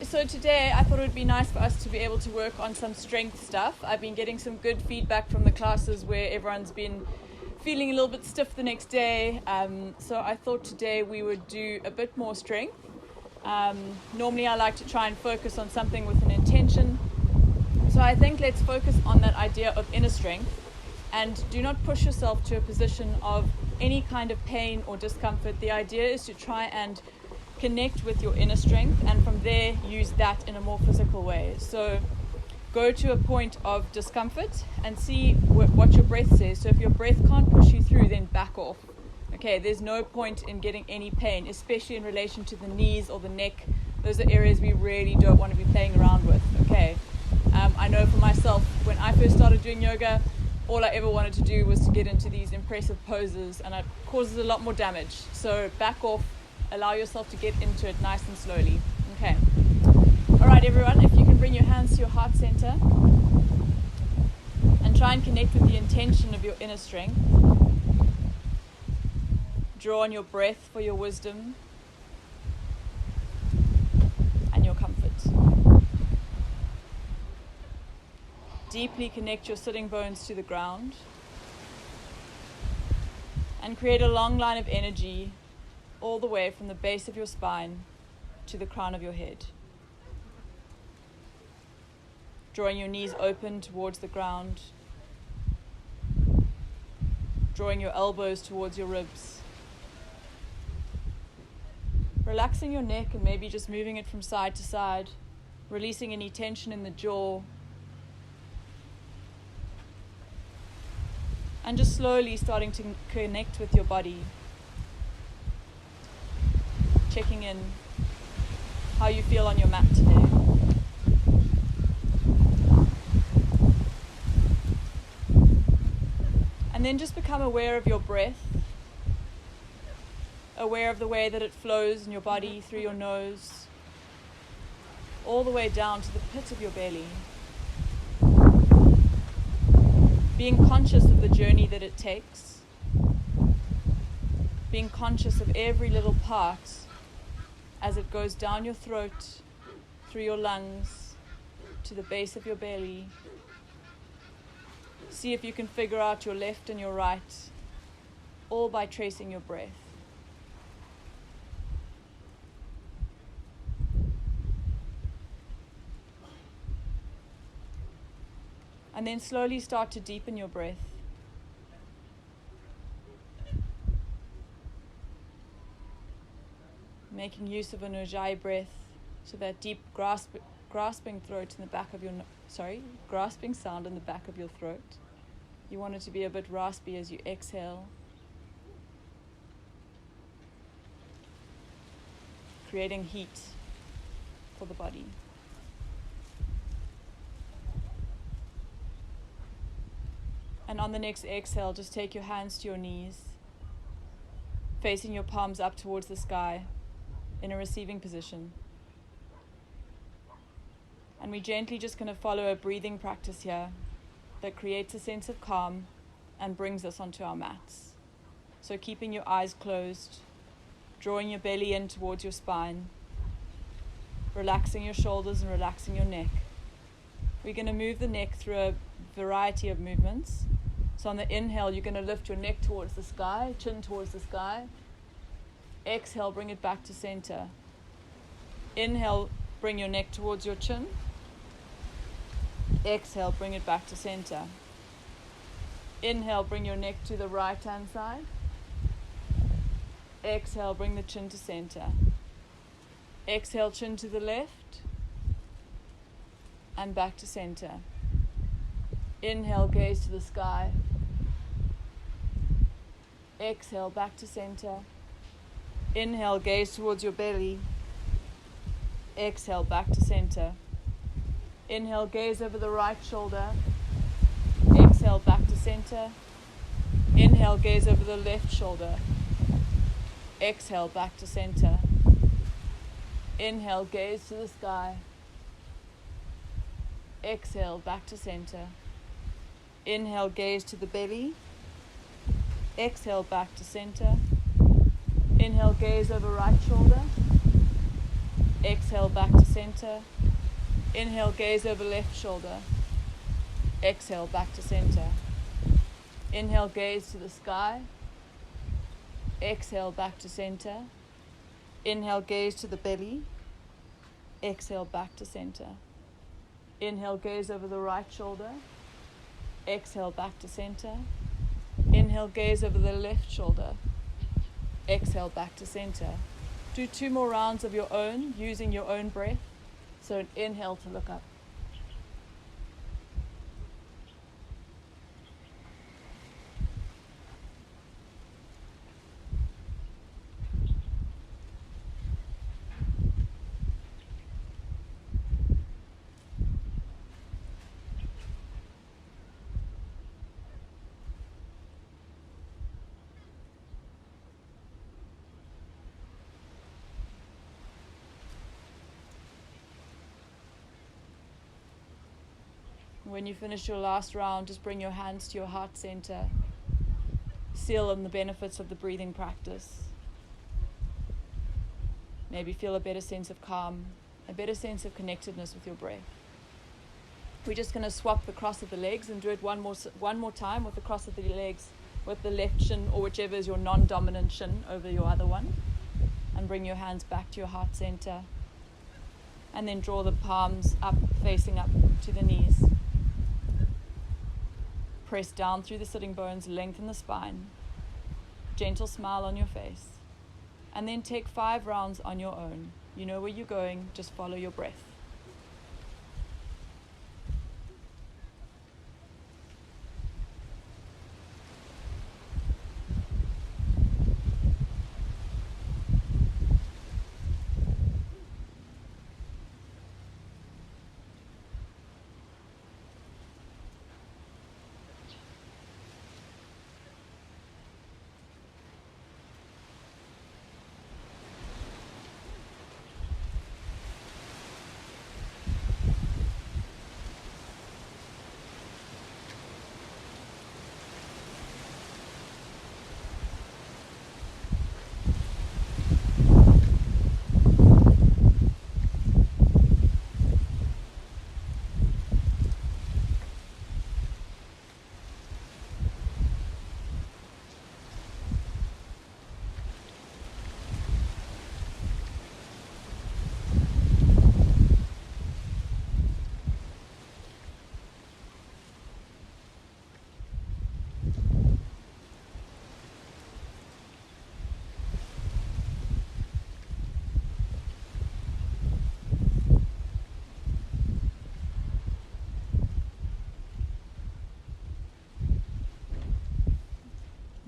So today I thought it would be nice for us to be able to work on some strength stuff. I've been getting some good feedback from the classes where everyone's been feeling a little bit stiff the next day. So I thought today we would do a bit more strength. Normally I like to try and focus on something with an intention. So I think let's focus on that idea of inner strength, and do not push yourself to a position of any kind of pain or discomfort. The idea is to try and connect with your inner strength, and from there use that in a more physical way. So go to a point of discomfort and see what your breath says. So if your breath can't push you through, then back off. Okay, there's no point in getting any pain, especially in relation to the knees or the neck. Those are areas we really don't want to be playing around with. Okay, I know for myself, when I first started doing yoga, all I ever wanted to do was to get into these impressive poses, and it causes a lot more damage. So back off. Allow yourself to get into it nice and slowly. Okay. All right, everyone, if you can bring your hands to your heart center and try and connect with the intention of your inner strength. Draw on your breath for your wisdom and your comfort. Deeply connect your sitting bones to the ground and create a long line of energy all the way from the base of your spine to the crown of your head. Drawing your knees open towards the ground. Drawing your elbows towards your ribs. Relaxing your neck and maybe just moving it from side to side, releasing any tension in the jaw. And just slowly starting to connect with your body. Checking in how you feel on your mat today. And then just become aware of your breath, aware of the way that it flows in your body through your nose, all the way down to the pit of your belly. Being conscious of the journey that it takes, being conscious of every little part as it goes down your throat, through your lungs, to the base of your belly. See if you can figure out your left and your right, all by tracing your breath. And then slowly start to deepen your breath. Making use of an ujjayi breath, so that deep grasping throat in the back of your grasping sound in the back of your throat. You want it to be a bit raspy as you exhale, creating heat for the body. And on the next exhale, just take your hands to your knees, facing your palms up towards the sky, in a receiving position. And we're gently just going to follow a breathing practice here that creates a sense of calm and brings us onto our mats. So keeping your eyes closed, drawing your belly in towards your spine, relaxing your shoulders and relaxing your neck. We're going to move the neck through a variety of movements. So on the inhale, you're going to lift your neck towards the sky, chin towards the sky. Exhale, bring it back to center. Inhale, bring your neck towards your chin. Exhale, bring it back to center. Inhale, bring your neck to the right hand side. Exhale, bring the chin to center. Exhale, chin to the left. And back to center. Inhale, gaze to the sky. Exhale, back to center. Inhale, gaze towards your belly. Exhale, back to center. Inhale, gaze over the right shoulder. Exhale, back to center. Inhale, gaze over the left shoulder. Exhale, back to center. Inhale, gaze to the sky. Exhale, back to center. Inhale, gaze to the belly. Exhale, back to center. Inhale, gaze over right shoulder. Exhale, back to center. Inhale, gaze over left shoulder. Exhale, back to center. Inhale, gaze to the sky. Exhale, back to center. Inhale, gaze to the belly. Exhale, back to center. Inhale, gaze over the right shoulder. Exhale, back to center. Inhale, gaze over the left shoulder. Exhale, back to center. Do 2 more rounds of your own, using your own breath. So an inhale to look up. When you finish your last round, just bring your hands to your heart center. Seal on the benefits of the breathing practice. Maybe feel a better sense of calm, a better sense of connectedness with your breath. We're just going to swap the cross of the legs and do it one more time with the cross of the legs, with the left shin or whichever is your non-dominant shin over your other one. And bring your hands back to your heart center. And then draw the palms up, facing up to the knees. Press down through the sitting bones, lengthen the spine. Gentle smile on your face. And then take 5 rounds on your own. You know where you're going, just follow your breath.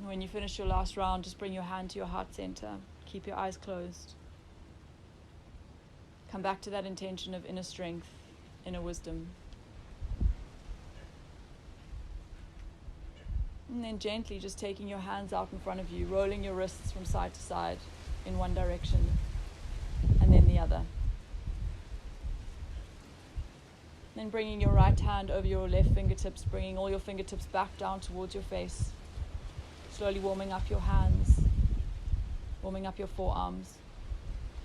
When you finish your last round, just bring your hand to your heart center. Keep your eyes closed. Come back to that intention of inner strength, inner wisdom. And then gently just taking your hands out in front of you, rolling your wrists from side to side in one direction and then the other. Then bringing your right hand over your left fingertips, bringing all your fingertips back down towards your face. Slowly warming up your hands, warming up your forearms.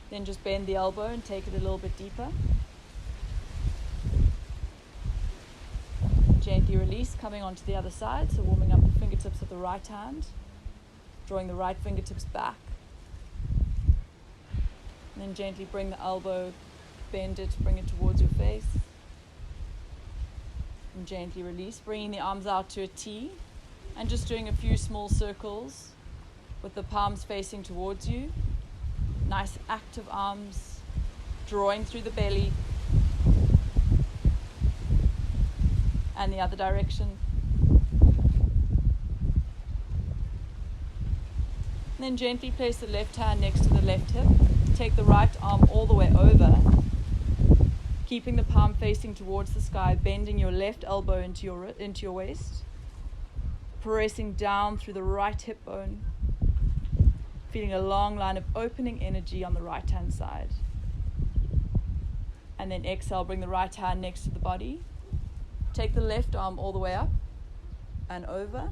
Then just bend the elbow and take it a little bit deeper. Gently release, coming onto the other side, so warming up the fingertips of the right hand, drawing the right fingertips back. And then gently bring the elbow, bend it, bring it towards your face. And gently release, bringing the arms out to a T. And just doing a few small circles with the palms facing towards you. Nice active arms, drawing through the belly. And the other direction. And then gently place the left hand next to the left hip. Take the right arm all the way over. Keeping the palm facing towards the sky, bending your left elbow into your waist. Pressing down through the right hip bone, feeling a long line of opening energy on the right hand side. And then exhale, bring the right hand next to the body. Take the left arm all the way up and over,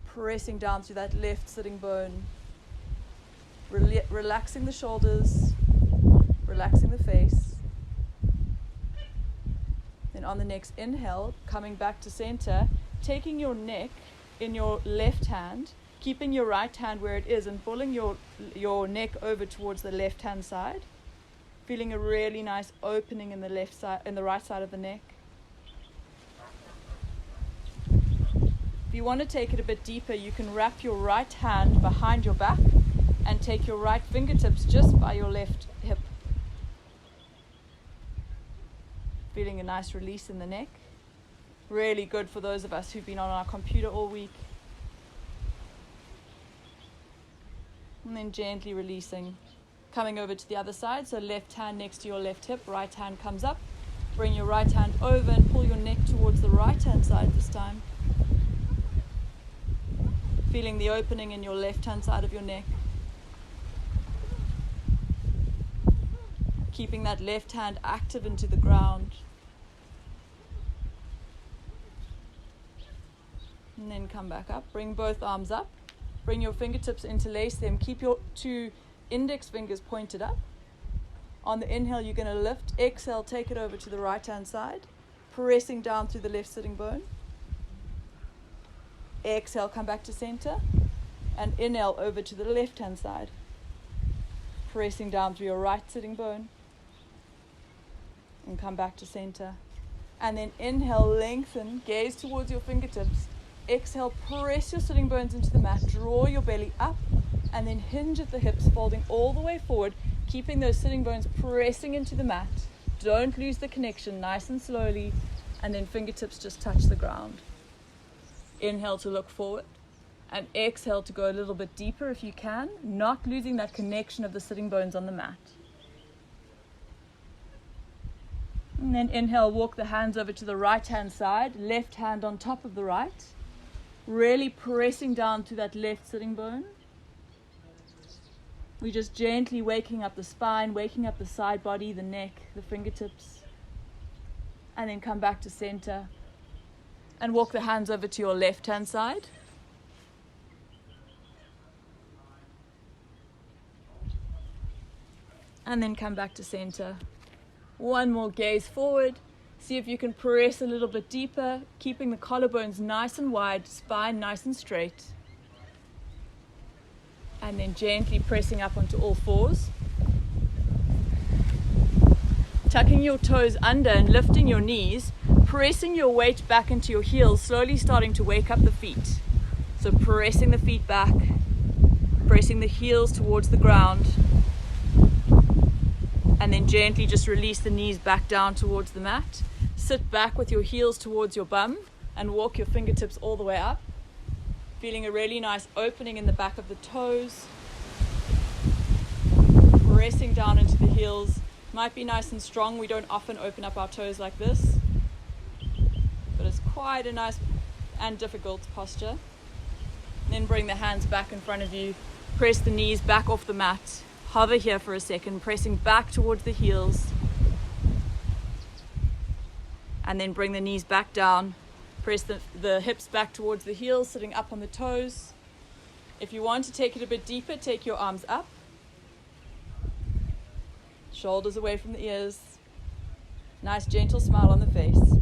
pressing down through that left sitting bone, Relaxing the shoulders, relaxing the face. Then on the next inhale, coming back to center, taking your neck in your left hand, keeping your right hand where it is and pulling your neck over towards the left hand side. Feeling a really nice opening in the left side, in the right side of the neck. If you want to take it a bit deeper, you can wrap your right hand behind your back and take your right fingertips just by your left hip. Feeling a nice release in the neck. Really good for those of us who've been on our computer all week. And then gently releasing. Coming over to the other side, so left hand next to your left hip, right hand comes up. Bring your right hand over and pull your neck towards the right hand side this time. Feeling the opening in your left hand side of your neck. Keeping that left hand active into the ground. And then come back up. Bring both arms up. Bring your fingertips, interlace them. Keep your two index fingers pointed up. On the inhale, you're going to lift. Exhale, take it over to the right hand side, pressing down through the left sitting bone. Exhale, come back to center, and inhale over to the left hand side, pressing down through your right sitting bone, and come back to center. And then inhale, lengthen, gaze towards your fingertips. Exhale, press your sitting bones into the mat, draw your belly up, and then hinge at the hips, folding all the way forward, keeping those sitting bones pressing into the mat. Don't lose the connection, nice and slowly, and then fingertips just touch the ground. Inhale to look forward, and exhale to go a little bit deeper if you can, not losing that connection of the sitting bones on the mat. And then inhale, walk the hands over to the right hand side, left hand on top of the right, really pressing down to that left sitting bone. We're just gently waking up the spine, waking up the side body, the neck, the fingertips, and then come back to center. And walk the hands over to your left hand side. And then come back to center. One more gaze forward. See if you can press a little bit deeper, keeping the collarbones nice and wide, spine nice and straight. And then gently pressing up onto all fours. Tucking your toes under and lifting your knees, pressing your weight back into your heels, slowly starting to wake up the feet. So pressing the feet back, pressing the heels towards the ground, and then gently just release the knees back down towards the mat. Sit back with your heels towards your bum and walk your fingertips all the way up. Feeling a really nice opening in the back of the toes. Pressing down into the heels. Might be nice and strong. We don't often open up our toes like this, but it's quite a nice and difficult posture. Then bring the hands back in front of you. Press the knees back off the mat. Hover here for a second, pressing back towards the heels. And then bring the knees back down. Press the hips back towards the heels, sitting up on the toes. If you want to take it a bit deeper, take your arms up. Shoulders away from the ears. Nice gentle smile on the face.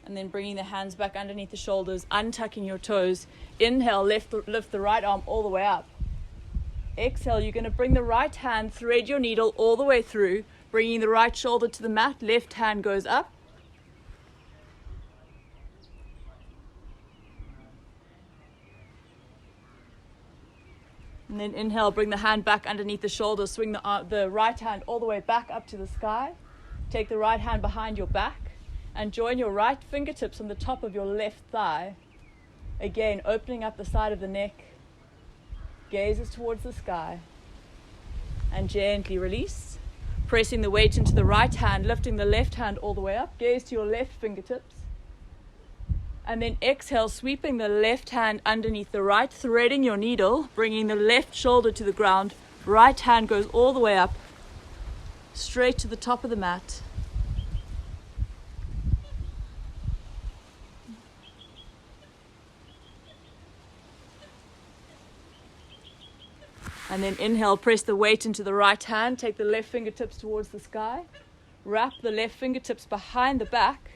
And then bringing the hands back underneath the shoulders, untucking your toes. Inhale, lift the right arm all the way up. Exhale, you're going to bring the right hand, thread your needle all the way through, bringing the right shoulder to the mat, left hand goes up. And then inhale, bring the hand back underneath the shoulder, swing the right hand all the way back up to the sky. Take the right hand behind your back and join your right fingertips on the top of your left thigh. Again, opening up the side of the neck, gazes towards the sky, and gently release. Pressing the weight into the right hand, lifting the left hand all the way up, gaze to your left fingertips. And then exhale, sweeping the left hand underneath the right, threading your needle, bringing the left shoulder to the ground. Right hand goes all the way up, straight to the top of the mat. And then inhale, press the weight into the right hand, take the left fingertips towards the sky, wrap the left fingertips behind the back,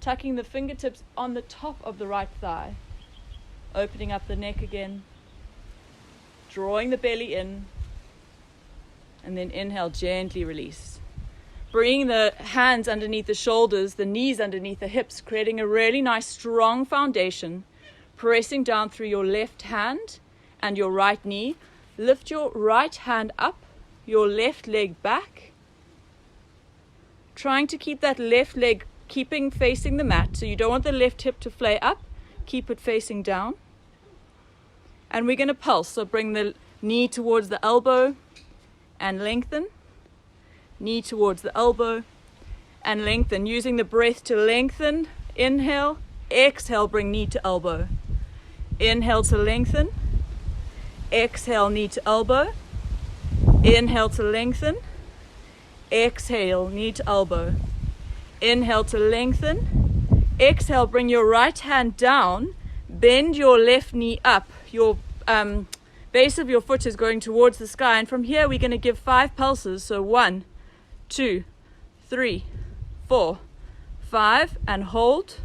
tucking the fingertips on the top of the right thigh, opening up the neck again, drawing the belly in, and then inhale, gently release. Bringing the hands underneath the shoulders, the knees underneath the hips, creating a really nice strong foundation, pressing down through your left hand and your right knee. Lift your right hand up, your left leg back, trying to keep that left leg facing the mat. So you don't want the left hip to flay up, keep it facing down. And we're going to pulse, so bring the knee towards the elbow and lengthen, knee towards the elbow and lengthen, using the breath to lengthen. Inhale, exhale, bring knee to elbow. Inhale to lengthen, exhale, knee to elbow. Inhale to lengthen, exhale, knee to elbow. Inhale to lengthen, exhale, bring your right hand down, bend your left knee up. Your base of your foot is going towards the sky, and from here we're going to give 5 pulses. So 1, 2, 3, 4, 5, and hold.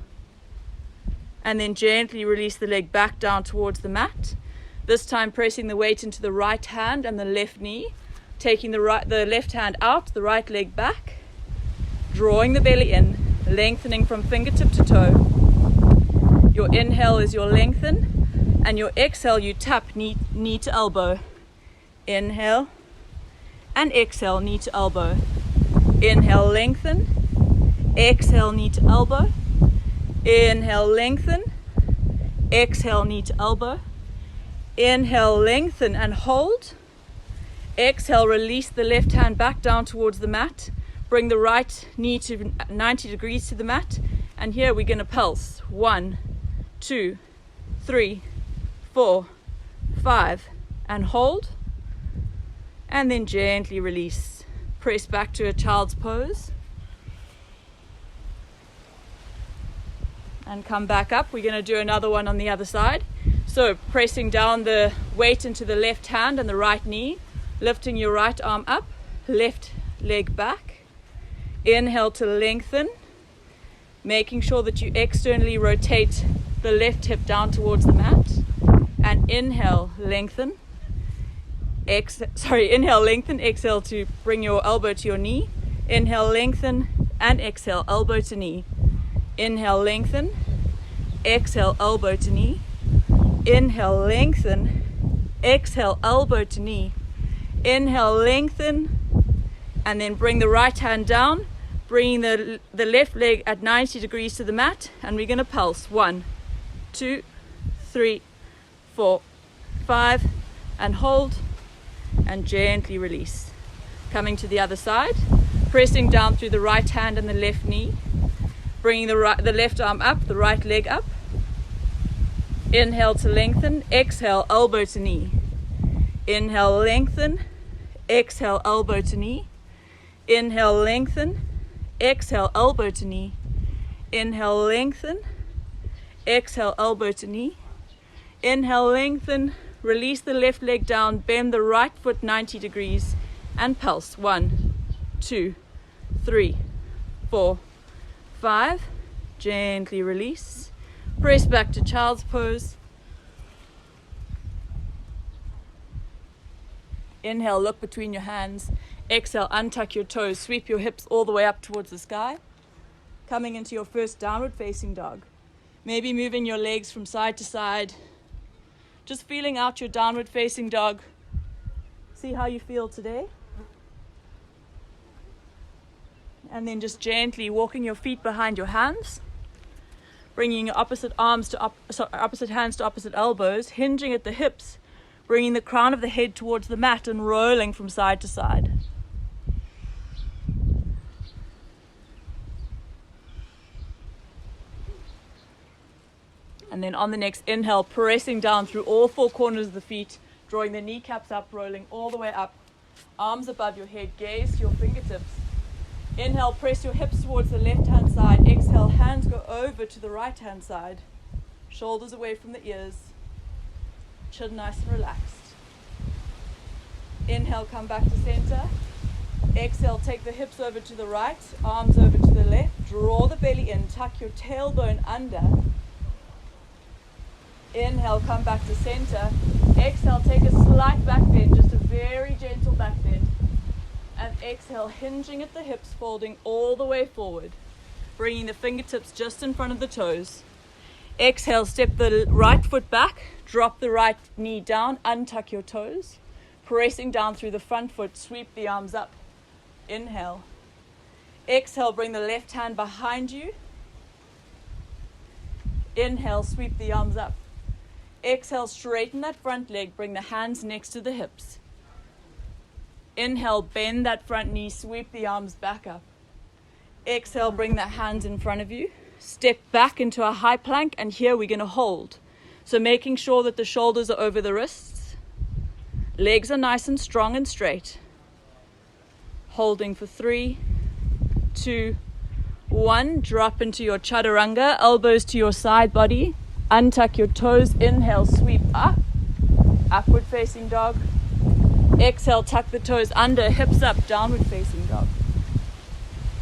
And then gently release the leg back down towards the mat. This time pressing the weight into the right hand and the left knee, taking the left hand out, the right leg back, drawing the belly in, lengthening from fingertip to toe. Your inhale is your lengthen, and your exhale you tap knee to elbow. Inhale and exhale, knee to elbow. Inhale, lengthen, exhale, knee to elbow. Inhale, lengthen, exhale, knee to elbow. Inhale, lengthen and hold. Exhale, release the left hand back down towards the mat. Bring the right knee to 90 degrees to the mat. And here we're going to pulse. 1, 2, 3, 4, 5, and hold. And then gently release. Press back to a child's pose. And come back up. We're going to do another one on the other side. So pressing down the weight into the left hand and the right knee, lifting your right arm up, left leg back. Inhale to lengthen, making sure that you externally rotate the left hip down towards the mat. And inhale, lengthen. Inhale, lengthen, exhale to bring your elbow to your knee. Inhale, lengthen, and exhale, elbow to knee. Inhale, lengthen, exhale, elbow to knee. Inhale, lengthen, exhale, elbow to knee. Inhale, lengthen, and then bring the right hand down, bringing the left leg at 90 degrees to the mat, and we're going to pulse. 1, 2, 3, 4, 5, and hold, and gently release. Coming to the other side, pressing down through the right hand and the left knee, bringing the left arm up, the right leg up. Inhale to lengthen, exhale, elbow to knee. Inhale, lengthen, exhale, elbow to knee. Inhale, lengthen, exhale, elbow to knee. Inhale, lengthen, exhale, elbow to knee. Inhale, lengthen, release the left leg down, bend the right foot 90 degrees, and pulse. 1, 2, 3, 4, 5, gently release. Press back to child's pose. Inhale, look between your hands. Exhale, untuck your toes, sweep your hips all the way up towards the sky. Coming into your first downward facing dog. Maybe moving your legs from side to side. Just feeling out your downward facing dog. See how you feel today. And then just gently walking your feet behind your hands, bringing your opposite hands to opposite elbows, hinging at the hips, bringing the crown of the head towards the mat and rolling from side to side. And then on the next inhale, pressing down through all 4 corners of the feet, drawing the kneecaps up, rolling all the way up, arms above your head, gaze to your fingertips. Inhale, press your hips towards the left-hand side. Exhale, hands go over to the right-hand side. Shoulders away from the ears. Chin nice and relaxed. Inhale, come back to center. Exhale, take the hips over to the right, arms over to the left. Draw the belly in, tuck your tailbone under. Inhale, come back to center. Exhale, take a slight back bend, just a very gentle back bend. And exhale, hinging at the hips, folding all the way forward. Bringing the fingertips just in front of the toes. Exhale, step the right foot back, drop the right knee down, untuck your toes. Pressing down through the front foot, sweep the arms up. Inhale. Exhale, bring the left hand behind you. Inhale, sweep the arms up. Exhale, straighten that front leg, bring the hands next to the hips. Inhale, bend that front knee, sweep the arms back up. Exhale, bring the hands in front of you. Step back into a high plank, and here we're going to hold. So making sure that the shoulders are over the wrists. Legs are nice and strong and straight. Holding for 3, 2, 1. Drop into your chaturanga, elbows to your side body. Untuck your toes. Inhale, sweep up. Upward facing dog. Exhale, tuck the toes under, hips up, downward facing dog.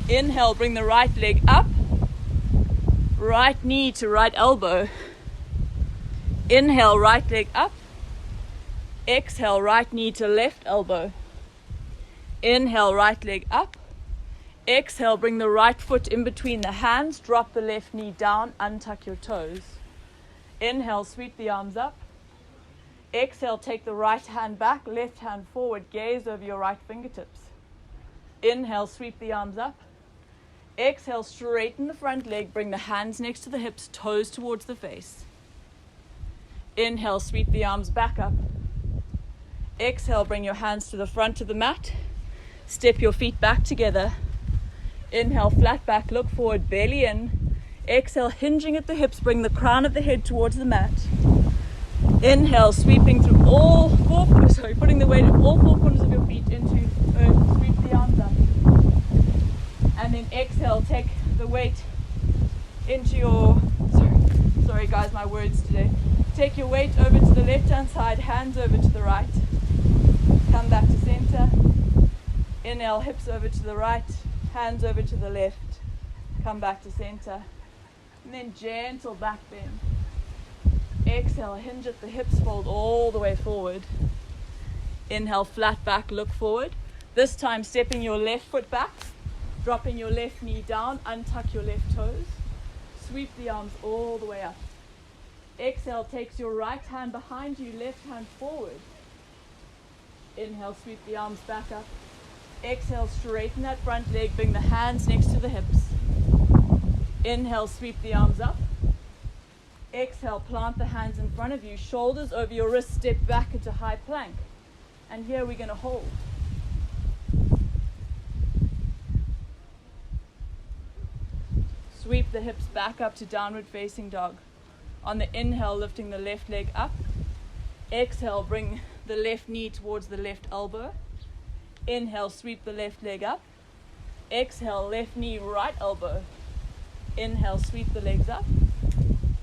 Inhale, bring the right leg up. Right knee to right elbow. Inhale, right leg up. Exhale, right knee to left elbow. Inhale, right leg up. Exhale, bring the right foot in between the hands. Drop the left knee down, untuck your toes. Inhale, sweep the arms up. Exhale, take the right hand back, left hand forward, gaze over your right fingertips. Inhale, sweep the arms up. Exhale, straighten the front leg, bring the hands next to the hips, toes towards the face. Inhale, sweep the arms back up. Exhale, bring your hands to the front of the mat. Step your feet back together. Inhale, flat back, look forward, belly in. Exhale, hinging at the hips, bring the crown of the head towards the mat. Inhale, sweeping through putting the weight of all 4 corners of your feet into earth. Sweep the arms up. And then exhale, take the weight into your, sorry guys, my words today. Take your weight over to the left hand side, hands over to the right. Come back to center. Inhale, hips over to the right, hands over to the left. Come back to center. And then gentle back bend. Exhale, hinge at the hips, fold all the way forward. Inhale, flat back, look forward. This time stepping your left foot back, dropping your left knee down, untuck your left toes. Sweep the arms all the way up. Exhale, takes your right hand behind you, left hand forward. Inhale, sweep the arms back up. Exhale, straighten that front leg, bring the hands next to the hips. Inhale, sweep the arms up. Exhale, plant the hands in front of you, shoulders over your wrists, step back into high plank. And here we're going to hold. Sweep the hips back up to downward facing dog. On the inhale, lifting the left leg up. Exhale, bring the left knee towards the left elbow. Inhale, sweep the left leg up. Exhale, left knee, right elbow. Inhale, sweep the legs up.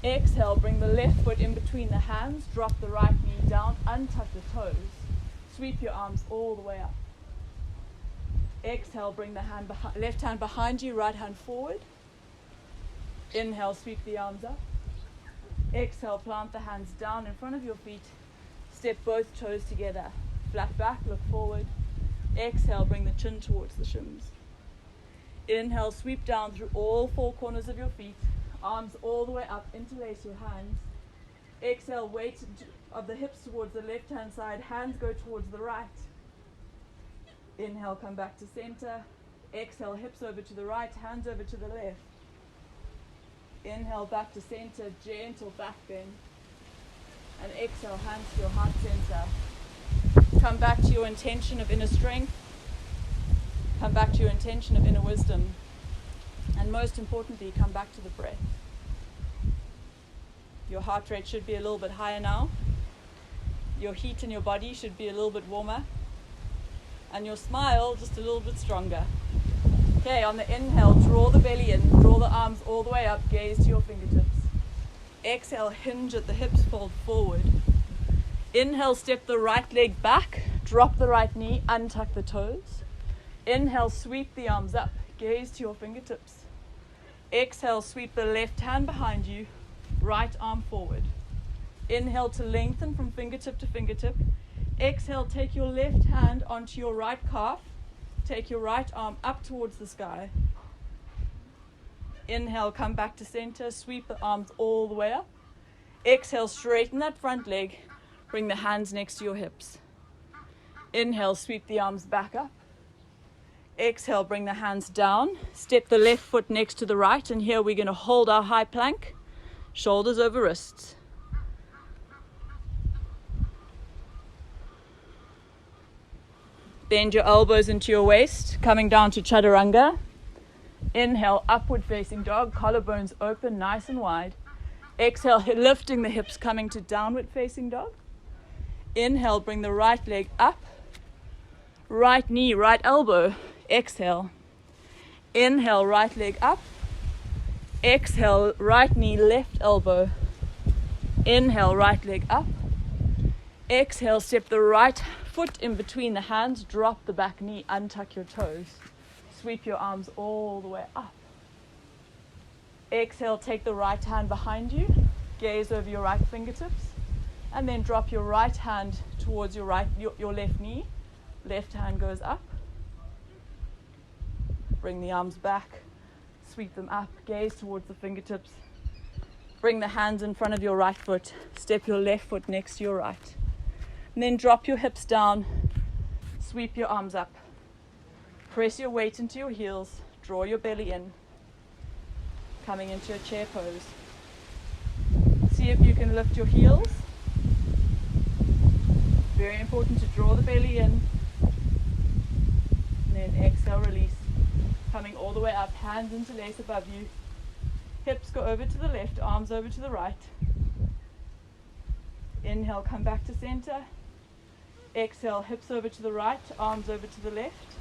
Exhale, bring the left foot in between the hands, drop the right knee down, untuck the toes. Sweep your arms all the way up. Exhale, bring the left hand behind you, right hand forward. Inhale, sweep the arms up. Exhale, plant the hands down in front of your feet. Step both toes together. Flat back, look forward. Exhale, bring the chin towards the shins. Inhale, sweep down through all 4 corners of your feet. Arms all the way up, interlace your hands. Exhale, weight of the hips towards the left hand side, hands go towards the right. Inhale, come back to center. Exhale, hips over to the right, hands over to the left. Inhale, back to center, gentle back bend. And exhale, hands to your heart center. Come back to your intention of inner strength. Come back to your intention of inner wisdom. And most importantly, come back to the breath. Your heart rate should be a little bit higher now. Your heat in your body should be a little bit warmer. And your smile just a little bit stronger. Okay, on the inhale, draw the belly in, draw the arms all the way up, gaze to your fingertips. Exhale, hinge at the hips, fold forward. Inhale, step the right leg back, Drop the right knee, untuck the toes. Inhale, sweep the arms up, gaze to your fingertips. Exhale, sweep the left hand behind you, right arm forward. Inhale to lengthen from fingertip to fingertip. Exhale, take your left hand onto your right calf. Take your right arm up towards the sky. Inhale, come back to center, sweep the arms all the way up. Exhale, straighten that front leg. Bring the hands next to your hips. Inhale, sweep the arms back up. Exhale, bring the hands down. Step the left foot next to the right, and here we're going to hold our high plank, shoulders over wrists. Bend your elbows into your waist, coming down to chaturanga. Inhale, upward facing dog, collarbones open, nice and wide. Exhale, lifting the hips, coming to downward facing dog. Inhale, bring the right leg up. Right knee, right elbow. Exhale. Inhale, right leg up. Exhale, right knee, left elbow. Inhale, right leg up. Exhale, step the right foot in between the hands, drop the back knee, untuck your toes. Sweep your arms all the way up. Exhale, take the right hand behind you, gaze over your right fingertips, and then drop your right hand towards your left knee. Left hand goes up. Bring the arms back, sweep them up, gaze towards the fingertips. Bring the hands in front of your right foot, step your left foot next to your right. And then drop your hips down, sweep your arms up. Press your weight into your heels, draw your belly in, coming into a chair pose. See if you can lift your heels. Very important to draw the belly in. And then exhale, release. Coming all the way up, hands interlace above you. Hips go over to the left, arms over to the right. Inhale, come back to center. Exhale, hips over to the right, arms over to the left.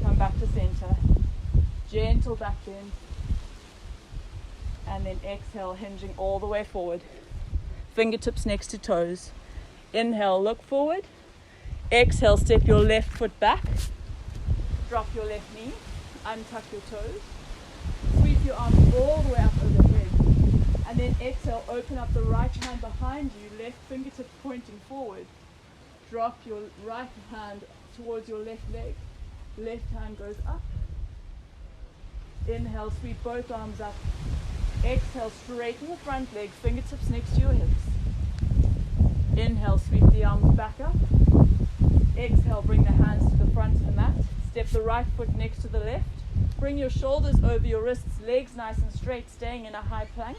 Come back to center. Gentle back bend. And then exhale, hinging all the way forward. Fingertips next to toes. Inhale, look forward. Exhale, step your left foot back. Drop your left knee. Untuck your toes. Sweep your arms all the way up overhead. And then exhale, open up the right hand behind you, left fingertips pointing forward. Drop your right hand towards your left leg. Left hand goes up. Inhale, sweep both arms up. Exhale, straighten the front leg, fingertips next to your hips. Inhale, sweep the arms back up. Exhale, bring the hands to the front of the mat. Step the right foot next to the left. Bring your shoulders over your wrists, legs nice and straight, staying in a high plank.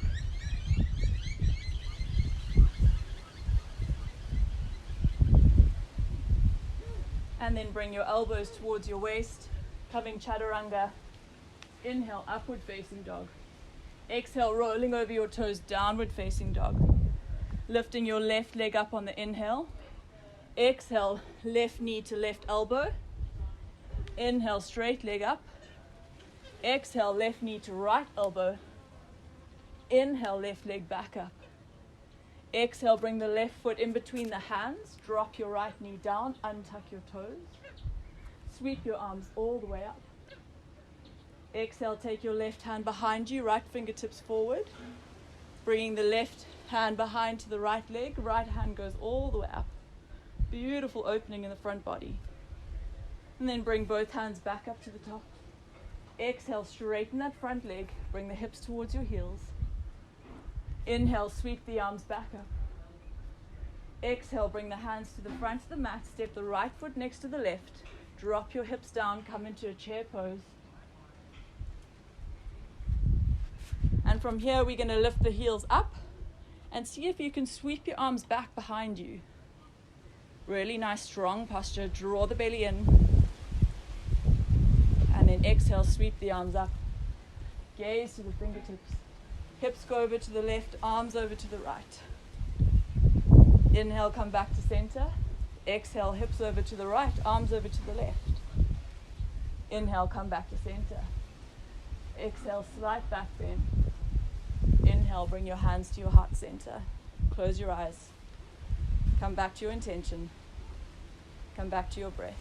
And then bring your elbows towards your waist, coming chaturanga. Inhale, upward facing dog. Exhale, rolling over your toes, downward facing dog. Lifting your left leg up on the inhale. Exhale, left knee to left elbow. Inhale, straight leg up. Exhale, left knee to right elbow. Inhale, left leg back up. Exhale, bring the left foot in between the hands. Drop your right knee down, untuck your toes. Sweep your arms all the way up. Exhale, take your left hand behind you, right fingertips forward. Bringing the left hand behind to the right leg. Right hand goes all the way up. Beautiful opening in the front body. And then bring both hands back up to the top. Exhale, straighten that front leg. Bring the hips towards your heels. Inhale, sweep the arms back up. Exhale, bring the hands to the front of the mat. Step the right foot next to the left. Drop your hips down, come into a chair pose. And from here, we're going to lift the heels up and see if you can sweep your arms back behind you. Really nice, strong posture. Draw the belly in. And then exhale, sweep the arms up. Gaze to the fingertips. Hips go over to the left, arms over to the right. Inhale, come back to center. Exhale, hips over to the right, arms over to the left. Inhale, come back to center. Exhale, slight back bend. Inhale, bring your hands to your heart center. Close your eyes. Come back to your intention. Come back to your breath.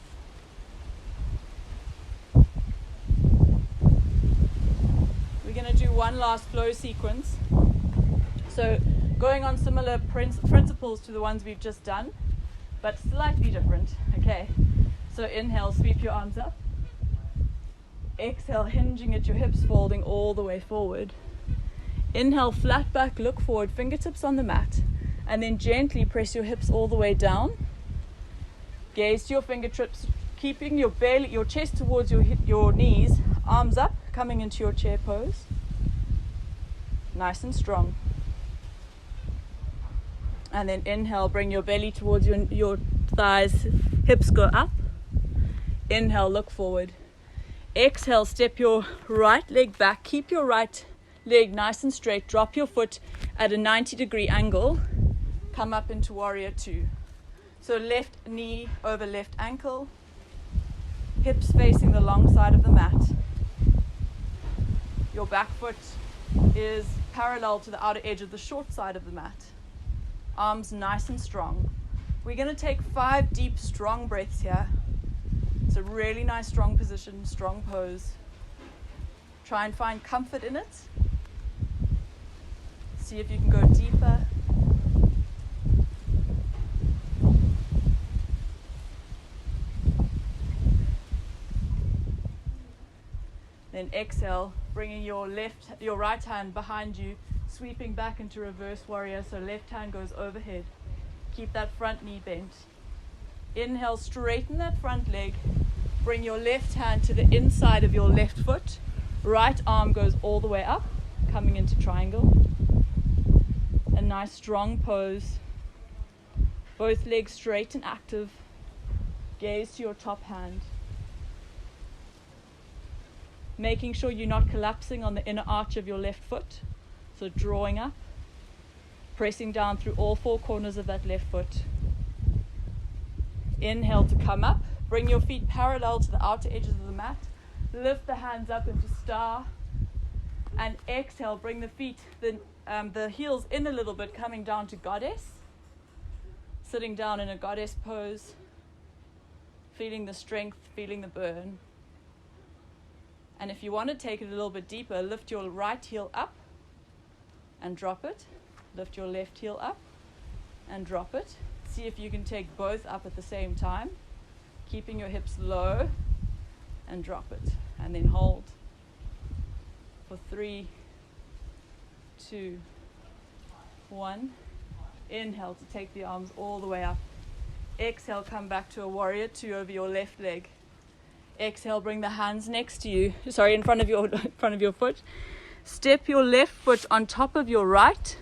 We're going to do one last flow sequence. So going on similar principles to the ones we've just done, but slightly different. Okay, so inhale, sweep your arms up. Exhale, hinging at your hips, folding all the way forward. Inhale, flat back, look forward, fingertips on the mat, and then gently press your hips all the way down. Gaze to your fingertips, keeping your chest towards your knees, arms up, coming into your chair pose. Nice and strong. And then inhale, bring your belly towards your thighs, hips go up. Inhale, look forward. Exhale, step your right leg back, keep your right leg nice and straight, drop your foot at a 90-degree angle, come up into warrior two. So left knee over left ankle, hips facing the long side of the mat. Your back foot is parallel to the outer edge of the short side of the mat. Arms nice and strong. We're going to take 5 deep, strong breaths here. It's a really nice, strong position, strong pose. Try and find comfort in it. See if you can go deeper. Then exhale, bringing your right hand behind you, sweeping back into reverse warrior, so left hand goes overhead. Keep that front knee bent. Inhale, straighten that front leg. Bring your left hand to the inside of your left foot. Right arm goes all the way up, coming into triangle. A nice strong pose. Both legs straight and active. Gaze to your top hand. Making sure you're not collapsing on the inner arch of your left foot. So drawing up, pressing down through all 4 corners of that left foot. Inhale to come up. Bring your feet parallel to the outer edges of the mat. Lift the hands up into star. And exhale, bring the feet, the heels in a little bit, coming down to goddess. Sitting down in a goddess pose. Feeling the strength, feeling the burn. And if you want to take it a little bit deeper, lift your right heel up and drop it. Lift your left heel up and drop it. See if you can take both up at the same time, keeping your hips low, and drop it. And then hold for 3, 2, 1. Inhale to take the arms all the way up. Exhale, come back to a warrior two over your left leg. Exhale, bring the hands next to you, in front of your foot. Step your left foot on top of your right.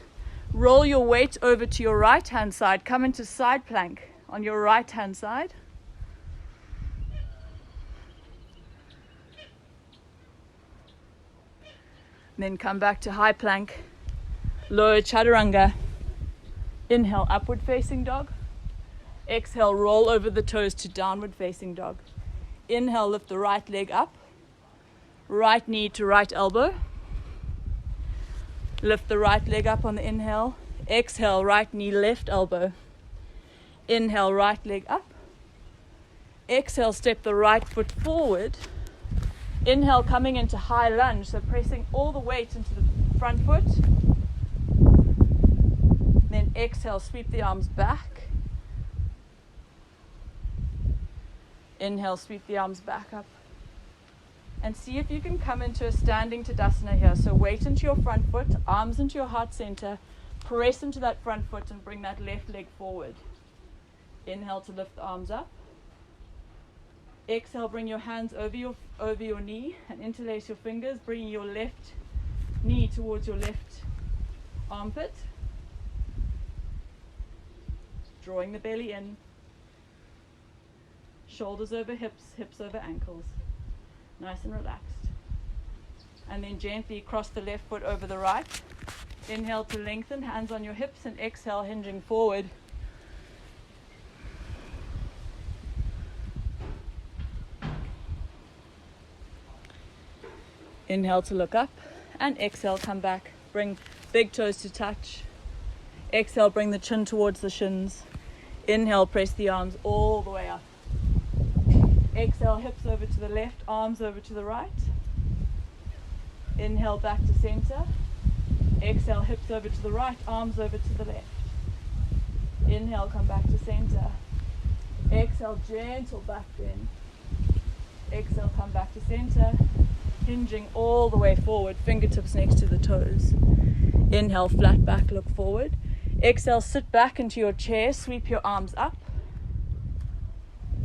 Roll your weight over to your right hand side. Come into side plank on your right hand side. Then come back to high plank, lower chaturanga. Inhale, upward facing dog. Exhale, roll over the toes to downward facing dog. Inhale, lift the right leg up. Right knee to right elbow. Lift the right leg up on the inhale. Exhale, right knee, left elbow. Inhale, right leg up. Exhale, step the right foot forward. Inhale, coming into high lunge, so pressing all the weight into the front foot. Then exhale, sweep the arms back. Inhale, sweep the arms back up. And see if you can come into a standing Tadasana here. So weight into your front foot, arms into your heart center, press into that front foot and bring that left leg forward. Inhale to lift the arms up. Exhale, bring your hands over your knee and interlace your fingers, bringing your left knee towards your left armpit. Drawing the belly in. Shoulders over hips, hips over ankles. Nice and relaxed. And then gently cross the left foot over the right. Inhale to lengthen, hands on your hips, and exhale, hinging forward. Inhale to look up, and exhale, come back. Bring big toes to touch. Exhale, bring the chin towards the shins. Inhale, press the arms all the way up. Exhale, hips over to the left, arms over to the right. Inhale, back to center. Exhale, hips over to the right, arms over to the left. Inhale, come back to center. Exhale, gentle back bend. Exhale, come back to center. Hinging all the way forward, fingertips next to the toes. Inhale, flat back, look forward. Exhale, sit back into your chair, sweep your arms up.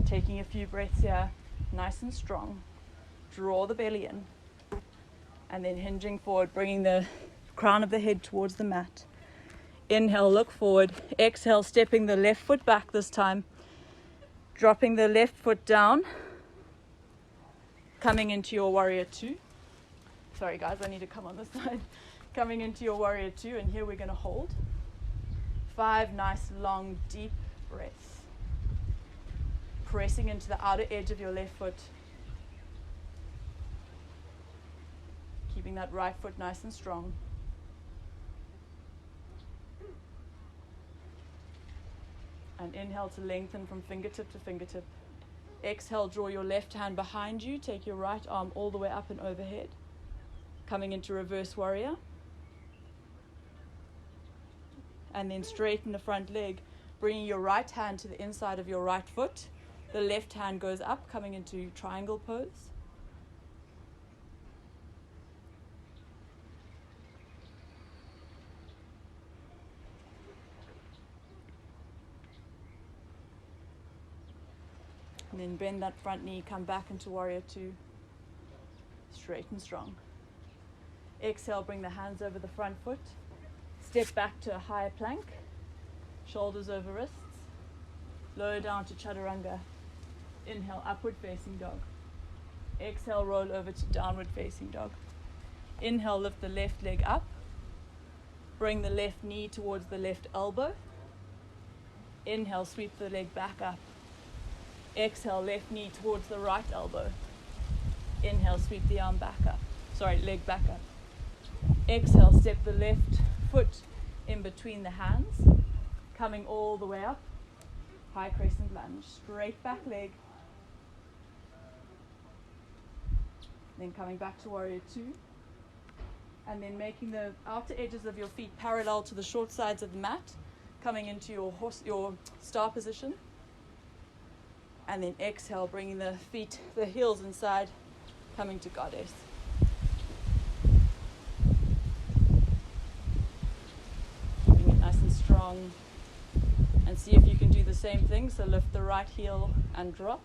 Taking a few breaths here, nice and strong. Draw the belly in. And then hinging forward, bringing the crown of the head towards the mat. Inhale, look forward. Exhale, stepping the left foot back this time. Dropping the left foot down. Coming into your warrior two. Sorry guys, I need to come on this side. Coming into your warrior two, and here we're going to hold. 5 nice, long, deep breaths. Pressing into the outer edge of your left foot. Keeping that right foot nice and strong. And inhale to lengthen from fingertip to fingertip. Exhale, draw your left hand behind you. Take your right arm all the way up and overhead. Coming into reverse warrior. And then straighten the front leg. Bringing your right hand to the inside of your right foot. The left hand goes up, coming into triangle pose. And then bend that front knee, come back into warrior two. Straight and strong. Exhale, bring the hands over the front foot. Step back to a higher plank. Shoulders over wrists. Lower down to chaturanga. Inhale, upward facing dog. Exhale, roll over to downward facing dog. Inhale, lift the left leg up. Bring the left knee towards the left elbow. Inhale, sweep the leg back up. Exhale, left knee towards the right elbow. Inhale, sweep the arm back up. Leg back up. Exhale, step the left foot in between the hands. Coming all the way up. High crescent lunge. Straight back leg. Then coming back to warrior two. And then making the outer edges of your feet parallel to the short sides of the mat. Coming into your star position. And then exhale, bringing the feet, the heels inside, coming to goddess. Keeping it nice and strong. And see if you can do the same thing. So lift the right heel and drop.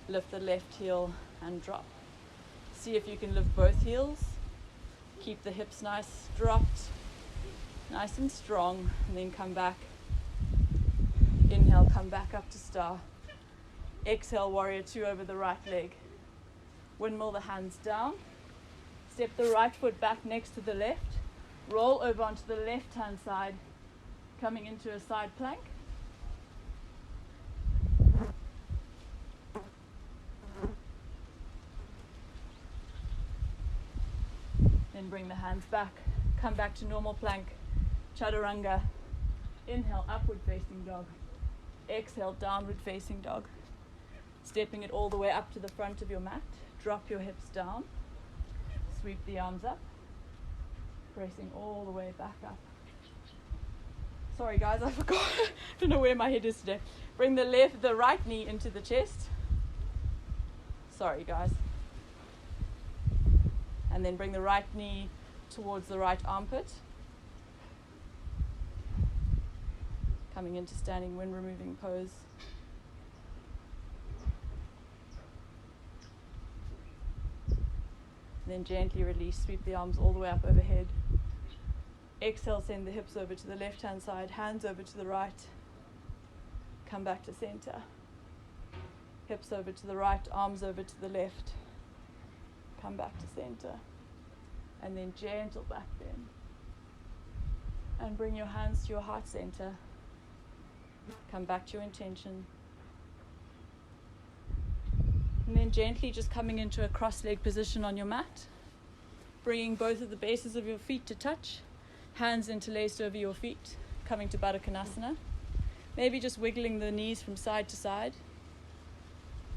Lift the left heel and drop. See if you can lift both heels. Keep the hips nice, dropped, nice and strong. And then come back. Inhale, come back up to star. Exhale, warrior two over the right leg. Windmill the hands down. Step the right foot back next to the left. Roll over onto the left hand side. Coming into a side plank. Then bring the hands back. Come back to normal plank. Chaturanga. Inhale, upward facing dog. Exhale, downward facing dog. Stepping it all the way up to the front of your mat. Drop your hips down. Sweep the arms up. Pressing all the way back up. Sorry guys, I forgot. I don't know where my head is today. Bring the right knee into the chest. Sorry guys. And then bring the right knee towards the right armpit. Coming into standing wind removing pose. Then gently release, sweep the arms all the way up overhead. Exhale, send the hips over to the left hand side, hands over to the right. Come back to center. Hips over to the right, arms over to the left. Come back to center. And then gentle back bend. And bring your hands to your heart center. Come back to your intention. And then gently just coming into a cross-leg position on your mat. Bringing both of the bases of your feet to touch. Hands interlaced over your feet. Coming to Baddha Konasana. Maybe just wiggling the knees from side to side.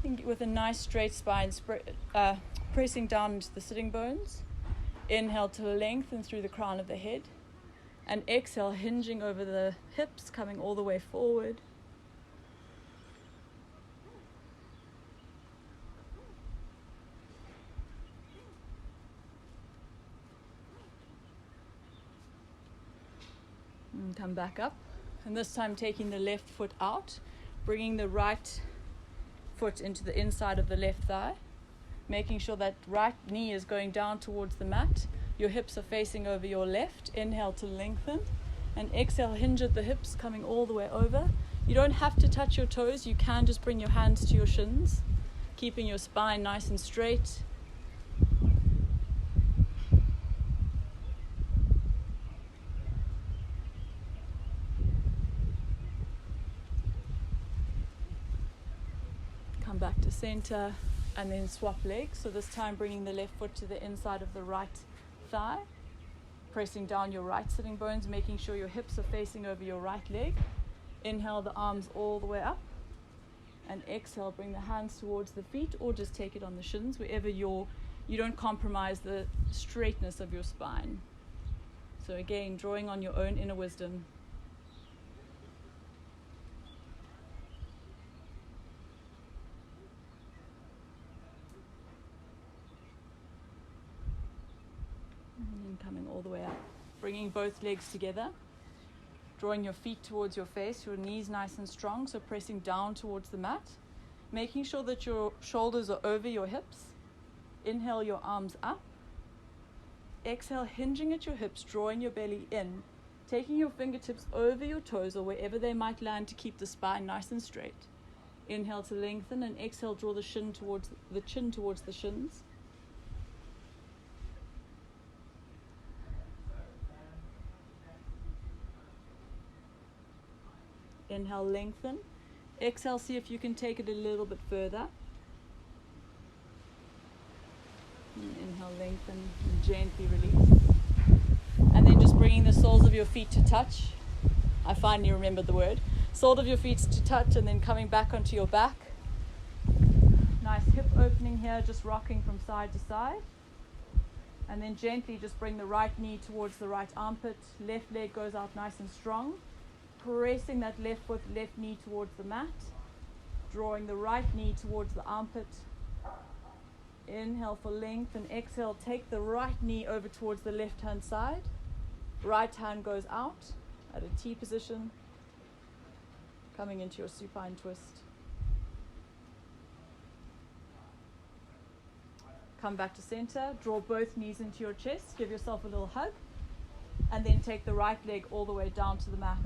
And with a nice straight spine, pressing down into the sitting bones. Inhale to lengthen through the crown of the head. And exhale, hinging over the hips, coming all the way forward. And come back up. And this time taking the left foot out, bringing the right foot into the inside of the left thigh, making sure that right knee is going down towards the mat. Your hips are facing over your left. Inhale to lengthen, and exhale, hinge at the hips, coming all the way over. You don't have to touch your toes. You can just bring your hands to your shins, keeping your spine nice and straight. Come back to center and then swap legs. So this time bringing the left foot to the inside of the right thigh, pressing down your right sitting bones, making sure your hips are facing over your right leg. Inhale the arms all the way up, and exhale, bring the hands towards the feet, or just take it on the shins, wherever you don't compromise the straightness of your spine. So again, drawing on your own inner wisdom. Coming all the way up, bringing both legs together, drawing your feet towards your face, your knees nice and strong, so pressing down towards the mat, making sure that your shoulders are over your hips. Inhale your arms up, exhale hinging at your hips, drawing your belly in, taking your fingertips over your toes or wherever they might land to keep the spine nice and straight. Inhale to lengthen, and exhale, draw the chin towards the shins. Inhale, lengthen. Exhale, see if you can take it a little bit further. And inhale, lengthen, and gently release. And then just bringing the soles of your feet to touch. I finally remembered the word. Sole of your feet to touch, and then coming back onto your back. Nice hip opening here, just rocking from side to side. And then gently just bring the right knee towards the right armpit. Left leg goes out nice and strong. Pressing that left foot, left knee towards the mat, drawing the right knee towards the armpit. Inhale for length, and exhale, take the right knee over towards the left hand side. Right hand goes out at a T position, coming into your supine twist. Come back to center, draw both knees into your chest, give yourself a little hug, and then take the right leg all the way down to the mat.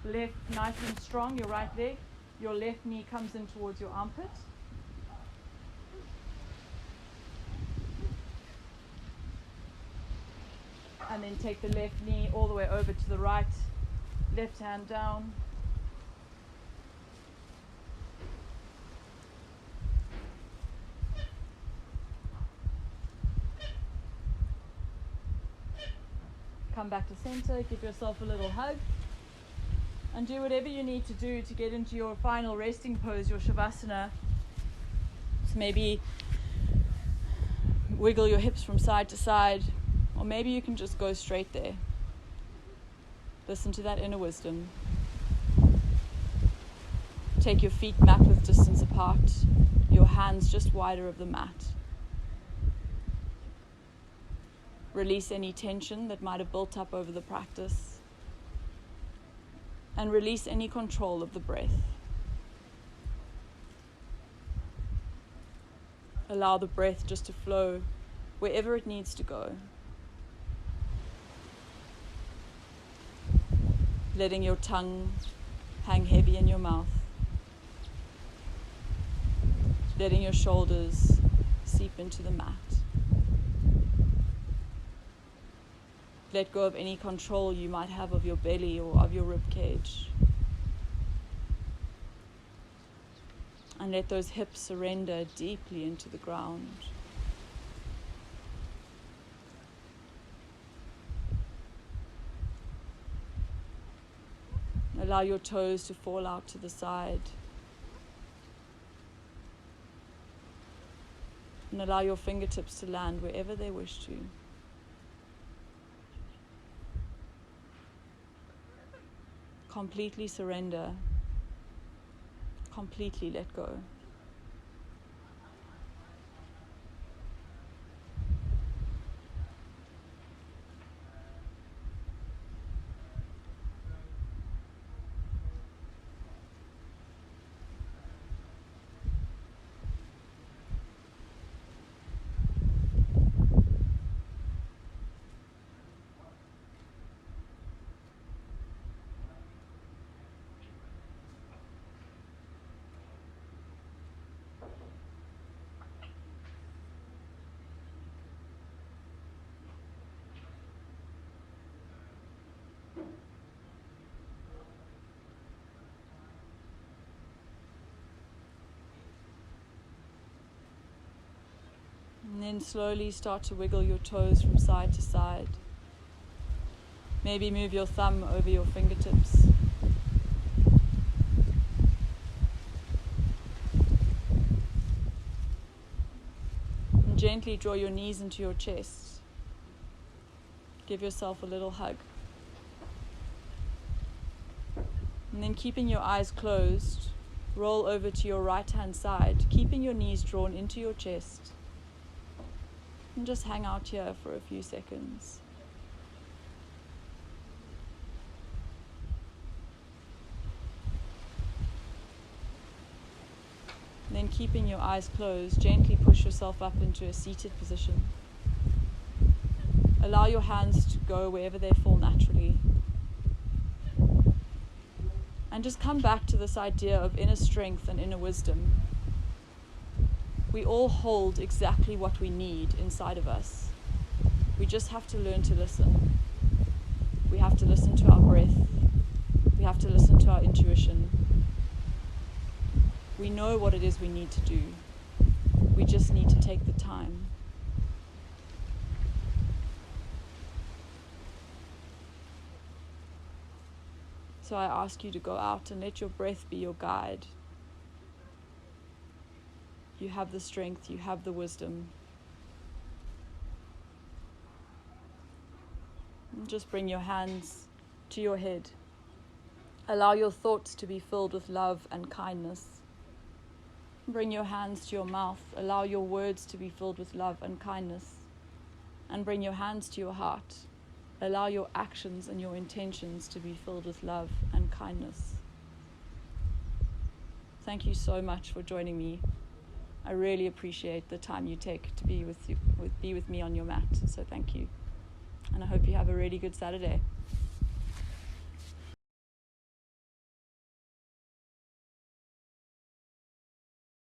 Left nice and strong, your right leg. Your left knee comes in towards your armpit. And then take the left knee all the way over to the right. Left hand down. Come back to center, give yourself a little hug. And do whatever you need to do to get into your final resting pose, your Shavasana. So maybe wiggle your hips from side to side, or maybe you can just go straight there. Listen to that inner wisdom. Take your feet mat width distance apart, your hands just wider of the mat. Release any tension that might have built up over the practice. And release any control of the breath. Allow the breath just to flow wherever it needs to go. Letting your tongue hang heavy in your mouth. Letting your shoulders seep into the mat. Let go of any control you might have of your belly or of your rib cage. And let those hips surrender deeply into the ground. Allow your toes to fall out to the side. And allow your fingertips to land wherever they wish to. Completely surrender. Completely let go. And then slowly start to wiggle your toes from side to side. Maybe move your thumb over your fingertips. And gently draw your knees into your chest. Give yourself a little hug. And then keeping your eyes closed, roll over to your right hand side, keeping your knees drawn into your chest. And just hang out here for a few seconds. Then keeping your eyes closed, gently push yourself up into a seated position. Allow your hands to go wherever they fall naturally. And just come back to this idea of inner strength and inner wisdom. We all hold exactly what we need inside of us. We just have to learn to listen. We have to listen to our breath. We have to listen to our intuition. We know what it is we need to do. We just need to take the time. So I ask you to go out and let your breath be your guide. You have the strength, you have the wisdom. And just bring your hands to your head. Allow your thoughts to be filled with love and kindness. Bring your hands to your mouth. Allow your words to be filled with love and kindness. And bring your hands to your heart. Allow your actions and your intentions to be filled with love and kindness. Thank you so much for joining me. I really appreciate the time you take to be with me on your mat. So thank you. And I hope you have a really good Saturday.